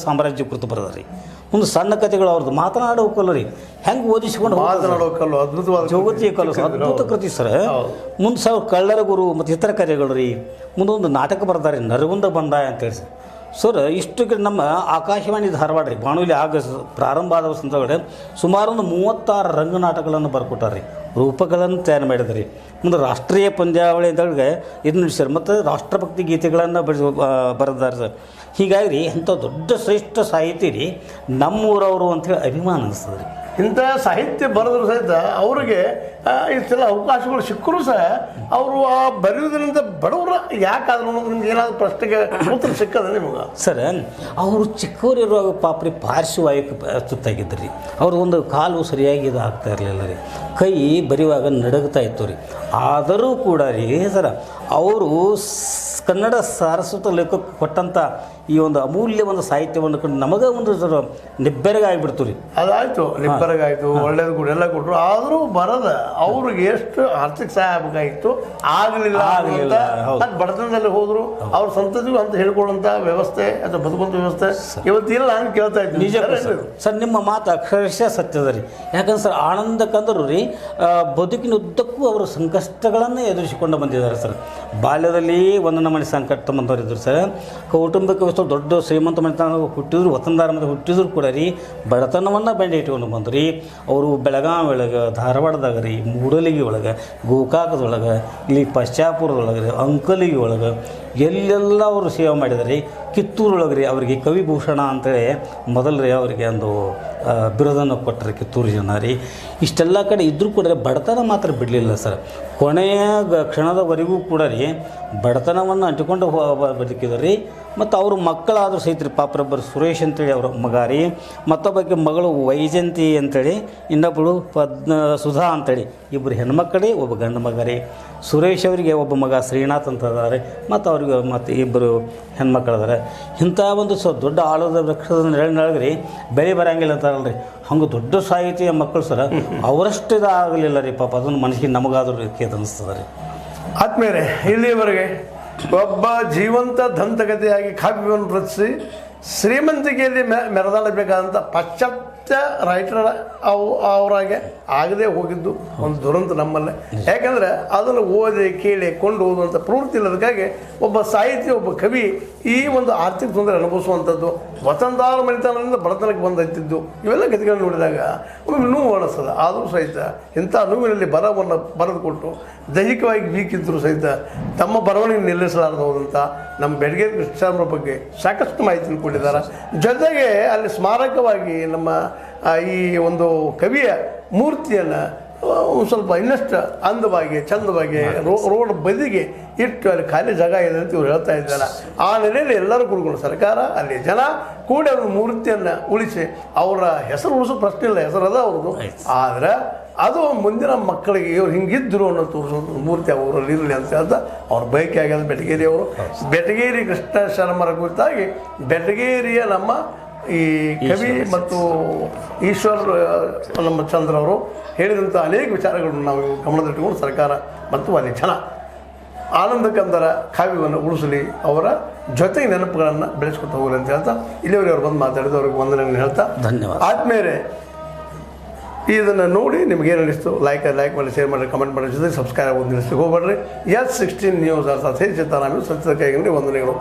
ಸಾಮ್ರಾಜ್ಯ ಕುರಿತು ಬರೋದ್ರಿ. ಮುಂದೆ ಸಣ್ಣ ಕಥೆಗಳು ಅವ್ರದ್ದು ಮಾತನಾಡೋ ಕಲ್ಲು ರೀ, ಹೆಂಗೆ ಓದಿಸ್ಕೊಂಡು ಮಾತನಾಡೋ ಕಲ್ಲು ಅದ್ಭುತವಾದ ಜೋಗತಿಯ ಕಲ್ಲು ಅದ್ಭುತ ಕೃತಿ ಸರ್. ಮುಂದೆ ಕಳ್ಳರ ಗುರು ಮತ್ತು ಇತರ ಕಥೆಗಳು ರೀ. ಮುಂದೊಂದು ನಾಟಕ ಬರ್ತಾರೆ ನರಗುಂದ ಬಂದಾಯ ಅಂತೇಳಿ ಸರ್. ಇಷ್ಟು ನಮ್ಮ ಆಕಾಶವಾಣಿ ಧಾರವಾಡ ರೀ ಬಾನುಲಿ ಪ್ರಾರಂಭ ಆದ ಸಂದರ್ಭ ಸುಮಾರು ಒಂದು 36 ರಂಗನಾಟಕಗಳನ್ನು ಬರ್ಕೊಟ್ಟಾರೆ, ರೂಪಗಳನ್ನು ತಯಾರು ಮಾಡಿದ್ರಿ. ಮುಂದೆ ರಾಷ್ಟ್ರೀಯ ಪಂದ್ಯಾವಳಿ ಅಂತೇಳಿ ಇದು ನಡೆಸ್ಯಾರ ಮತ್ತು ರಾಷ್ಟ್ರಭಕ್ತಿ ಗೀತೆಗಳನ್ನು ಬರೆದಾರೆ ಸರ್. ಹೀಗಾಗಿ ರೀ ಅಂಥ ದೊಡ್ಡ ಶ್ರೇಷ್ಠ ಸಾಹಿತಿ ರೀ ನಮ್ಮೂರವರು ಅಂಥೇಳಿ ಅಭಿಮಾನ ಅನಿಸ್ತದೆ ರೀ. ಇಂಥ ಸಾಹಿತ್ಯ ಬರೆದ್ರು ಸಹಿತ ಅವರಿಗೆ ಇಷ್ಟೆಲ್ಲ ಅವಕಾಶಗಳು ಸಿಕ್ಕರೂ ಸಹ ಅವರು ಆ ಬರೆಯೋದ್ರಿಂದ ಬಡವರು ಯಾಕಾದ್ರು ನಿಮ್ಗೆ ಏನಾದರೂ ಪ್ರಶ್ನೆಗೆ ಉತ್ತರ ಸಿಕ್ಕದ ನಿಮಗೆ ಸರ್? ಅವರು ಚಿಕ್ಕವರಿರುವಾಗ ಪಾಪ್ರಿ ಪಾರ್ಶ್ವವಾಯು ತುತ್ತಾಗಿದ್ದು ರೀ. ಅವ್ರದ್ದು ಒಂದು ಕಾಲು ಸರಿಯಾಗಿ ಇದು ಆಗ್ತಾ ಇರಲಿಲ್ಲ ರೀ, ಕೈ ಬರೆಯುವಾಗ ನಡಗ್ತಾ ಇತ್ತು ರೀ. ಆದರೂ ಕೂಡ ರೀ ಸರ ಅವರು ಕನ್ನಡ ಸಾರಸ್ವತ ಲೇಖಕ ಕೊಟ್ಟಂಥ ಈ ಒಂದು ಅಮೂಲ್ಯ ಒಂದು ಸಾಹಿತ್ಯವನ್ನು ಕಂಡು ನಮಗೆ ಒಂದು ನಿಬ್ಬೆರಗಾಗಿಬಿಡ್ತು ರೀ. ಅದಾಯಿತು, ನಿಬ್ಬೆರಗಾಯಿತು, ಒಳ್ಳೇದು ಕೂಡ ಎಲ್ಲ ಕೊಟ್ಟರು. ಆದರೂ ಬರದ ಅವ್ರಿಗೆ ಎಷ್ಟು ಆರ್ಥಿಕ ಸಹಾಯ ಆಗಬೇಕಾಗಿತ್ತು, ಆಗಲಿಲ್ಲ. ಬಡತನದಲ್ಲಿ ಹೋದರು, ಅವ್ರ ಸಂತತಿಗೂ ಅಂತ ಹೇಳ್ಕೊಳ್ಳುವಂಥ ವ್ಯವಸ್ಥೆ ಅಥವಾ ಬದುಕುವಂಥ ವ್ಯವಸ್ಥೆ ಇವತ್ತಿಲ್ಲ ಅಂತ ಕೇಳ್ತಾ ಇದ್ದೀನಿ. ನಿಜ ಸರ್, ನಿಮ್ಮ ಮಾತು ಅಕ್ಷರಶಃ ಸತ್ಯದ ರೀ. ಯಾಕಂದ್ರೆ ಸರ್ ಆನಂದ ಕಂದರು ರೀ ಬದುಕಿನ ಉದ್ದಕ್ಕೂ ಅವರು ಸಂಕಷ್ಟಗಳನ್ನು ಎದುರಿಸಿಕೊಂಡು ಬಂದಿದ್ದಾರೆ ಸರ್. ಬಾಲ್ಯದಲ್ಲಿ ಒಂದು ನಮೂನೆ ಸಂಕಟ ಬಂದವರಿದ್ದರು ಸರ್. ಕೌಟುಂಬಿಕ ವ್ಯವಸ್ಥೆ ದೊಡ್ಡ ಶ್ರೀಮಂತ ಮನೆತನ ಹುಟ್ಟಿದ್ರು, ವತನದಾರ ಮನೆ ಹುಟ್ಟಿದ್ರು ಕೂಡ ರೀ ಬಡತನವನ್ನು ಬೆಂಡೆ ಇಟ್ಕೊಂಡು ಬಂದು ರೀ. ಅವರು ಬೆಳಗಾವಿ ಒಳಗೆ, ಧಾರವಾಡದಾಗ ರೀ, ಮೂಡಲಿಗೆ ಒಳಗೆ, ಗೋಕಾಕದೊಳಗೆ, ಇಲ್ಲಿ ಪಶ್ಚಾಪುರದೊಳಗೆ ರೀ, ಅಂಕಲಿಗೆ ಒಳಗೆ ಎಲ್ಲೆಲ್ಲ ಅವರು ಸೇವೆ ಮಾಡಿದ್ದಾರೆ ರೀ. ಕಿತ್ತೂರೊಳಗೆ ರೀ ಅವರಿಗೆ ಕವಿಭೂಷಣ ಅಂತೇಳಿ ಮೊದಲು ರೀ ಅವರಿಗೆ ಒಂದು ಬಿರುದನ್ನು ಕೊಟ್ಟರೆ ಕಿತ್ತೂರು ಜನ ರೀ. ಇಷ್ಟೆಲ್ಲ ಕಡೆ ಇದ್ದರೂ ಕೂಡ ಬಡತನ ಮಾತ್ರ ಬಿಡಲಿಲ್ಲ ಸರ್. ಕೊನೆಯ ಕ್ಷಣದವರೆಗೂ ಕೂಡ ರೀ ಬಡತನವನ್ನು ಅಂಟಿಕೊಂಡು ಬದುಕಿದ್ರು ರೀ. ಮತ್ತು ಅವರು ಮಕ್ಕಳಾದರೂ ಸಹಿತ ರೀ ಪಾಪರೊಬ್ಬರು ಸುರೇಶ್ ಅಂತೇಳಿ ಅವ್ರ ಮಗ ರೀ, ಮತ್ತೊಬ್ಬಕ್ಕೆ ಮಗಳು ವೈಜಂತಿ ಅಂತೇಳಿ, ಇನ್ನೊಬ್ಬಳು ಸುಧಾ ಅಂತೇಳಿ, ಇಬ್ಬರು ಹೆಣ್ಮಕ್ಕಳೇ, ಒಬ್ಬ ಗಂಡು ಮಗ ರೀ. ಸುರೇಶ್ ಅವರಿಗೆ ಒಬ್ಬ ಮಗ ಶ್ರೀನಾಥ್ ಅಂತ ಅದಾರೆ, ಮತ್ತು ಅವ್ರಿಗೆ ಮತ್ತು ಇಬ್ಬರು ಹೆಣ್ಮಕ್ಳದಾರೆ. ಇಂಥ ಒಂದು ದೊಡ್ಡ ಆಳದ ವೃಕ್ಷದ ನೆರಳಿನೊಳಗೆ ಬೆಳೆ ಬರೋಂಗಿಲ್ಲ ಅಂತಾರಲ್ಲ ರೀ, ಹಂಗೆ ದೊಡ್ಡ ಸಾಹಿತಿಯ ಮಕ್ಕಳು ಸರ ಅವರಷ್ಟು ಇದಾಗಲಿಲ್ಲ ರೀ ಪಾಪ. ಅದನ್ನು ಮನಸ್ಸಿಗೆ ನಮಗಾದರೂ ಕೇತ ಅನ್ನಿಸ್ತದೆ ರೀ. ಆದ್ಮೇಲೆ ಇಲ್ಲಿಯವರೆಗೆ ಒಬ್ಬ ಜೀವಂತ ದಂತಕಥೆಯಾಗಿ ಕಾವ್ಯವನ್ನು ರಚಿಸಿ ಶ್ರೀಮಂತಿಕೆಯಲ್ಲಿ ಮೆರೆದಾಡಬೇಕಾದಂಥ ಪಾಶ್ಚಾತ್ಯ ರೈಟರ್ ಅವರಾಗೆ ಆಗದೆ ಹೋಗಿದ್ದು ಒಂದು ದುರಂತ ನಮ್ಮಲ್ಲೇ. ಯಾಕಂದರೆ ಅದನ್ನು ಓದಿ ಕೇಳಿ ಕೊಂಡು ಓದುವಂಥ ಪ್ರವೃತ್ತಿ ಇಲ್ಲದಕ್ಕಾಗಿ ಒಬ್ಬ ಸಾಹಿತಿ, ಒಬ್ಬ ಕವಿ ಈ ಒಂದು ಆರ್ಥಿಕ ತೊಂದರೆ ಅನುಭವಿಸುವಂಥದ್ದು, ವತನದಾರ ಮನೆತನದಿಂದ ಬಡತನಕ್ಕೆ ಬಂದೈತಿದ್ದು, ಇವೆಲ್ಲ ಕಥೆಗಳನ್ನು ನೋಡಿದಾಗ ಒಮ್ಮೆ ನೋವು ಅನಿಸ್ತದೆ. ಆದರೂ ಸಹಿತ ಇಂಥ ನೋವಿನಲ್ಲಿ ಬರವನ್ನು ಬರೆದು ಕೊಟ್ಟು ದೈಹಿಕವಾಗಿ ವೀಕಿದ್ದರೂ ಸಹಿತ ತಮ್ಮ ಬರವಣಿಗೆ ನಿಲ್ಲಿಸಲಾರದು ಹೋದಂಥ ನಮ್ಮ ಬೆಳಗೇರಿ ಕೃಷ್ಣರ ಬಗ್ಗೆ ಸಾಕಷ್ಟು ಮಾಹಿತಿಯನ್ನು ಕೊಟ್ಟಿದ್ದಾರೆ. ಜೊತೆಗೆ ಅಲ್ಲಿ ಸ್ಮಾರಕವಾಗಿ ನಮ್ಮ ಈ ಒಂದು ಕವಿಯ ಮೂರ್ತಿಯನ್ನು ಸ್ವಲ್ಪ ಇನ್ನಷ್ಟು ಅಂದವಾಗಿ ಚಂದವಾಗಿ ರೋಡ್ ಬದಿಗೆ ಇಟ್ಟು ಅಲ್ಲಿ ಖಾಲಿ ಜಾಗ ಇದೆ ಅಂತ ಇವ್ರು ಹೇಳ್ತಾ ಇದ್ದಾರೆ. ಆ ನೆಲೆಯಲ್ಲಿ ಎಲ್ಲರೂ ಕೂಡ್ಕೊಂಡು ಸರ್ಕಾರ ಅಲ್ಲಿ ಜನ ಕೂಡಿ ಅವ್ರ ಮೂರ್ತಿಯನ್ನು ಉಳಿಸಿ ಅವರ ಹೆಸರು ಉಳಿಸೋ ಪ್ರಶ್ನೆ ಇಲ್ಲ, ಹೆಸರು ಅದ ಅವ್ರದ್ದು. ಆದರೆ ಅದು ಮುಂದಿನ ಮಕ್ಕಳಿಗೆ ಇವ್ರು ಹಿಂಗಿದ್ರು ಅನ್ನೋ ತೋರಿಸೋದು ಮೂರ್ತಿ ಅವರಲ್ಲಿ ಇರಲಿ ಅಂತ ಹೇಳ್ತಾ ಅವ್ರ ಬಯಕೆ ಆಗ್ಯದ ಬೆಟಗೇರಿ ಅವರು. ಬೆಟಗೇರಿ ಕೃಷ್ಣ ಶರ್ಮರ ಕುರಿತಾಗಿ ಬೆಟಗೇರಿಯ ನಮ್ಮ ಈ ಕವಿ ಮತ್ತು ಈಶ್ವರ್ ನಮ್ಮ ಚಂದ್ರ ಅವರು ಹೇಳಿದಂಥ ಅನೇಕ ವಿಚಾರಗಳನ್ನು ನಾವು ಗಮನದಲ್ಲಿಟ್ಟುಕೊಂಡು ಸರ್ಕಾರ ಮತ್ತು ಅಲ್ಲಿ ಜನ ಆನಂದ ಕಂದರ ಕಾವ್ಯವನ್ನು ಉಳಿಸಲಿ, ಅವರ ಜೊತೆಗೆ ನೆನಪುಗಳನ್ನು ಬೆಳೆಸ್ಕೊತ ಹೋಗಲಿ ಅಂತ ಹೇಳ್ತಾ ಇಲ್ಲಿವರೆಗೆ ಅವ್ರು ಬಂದು ಮಾತಾಡಿದ್ದು ಅವ್ರಿಗೆ ವಂದನೆಗಳನ್ನು ಹೇಳ್ತಾ ಧನ್ಯವಾದ. ಆದಮೇಲೆ ಇದನ್ನು ನೋಡಿ ನಿಮ್ಗೇನು ಅನಿಸ್ತು ಲೈಕ್ ಮಾಡಿ, ಶೇರ್ ಮಾಡಿ, ಕಮೆಂಟ್ ಮಾಡಿ, ಜೊತೆಗೆ ಸಬ್ಸ್ಕ್ರೈಬ್ ಆಗೋದು ನಿಲ್ಲಿಸ್ಲಿಕ್ಕೆ ಹೋಗ್ಬೇಡ್ರಿ. S16 ನ್ಯೂಸ್ ಅರ್ಥಾತ್ ಸತ್ಯದ ಕೈಗೊಂಡು ವಂದನೆಗಳು.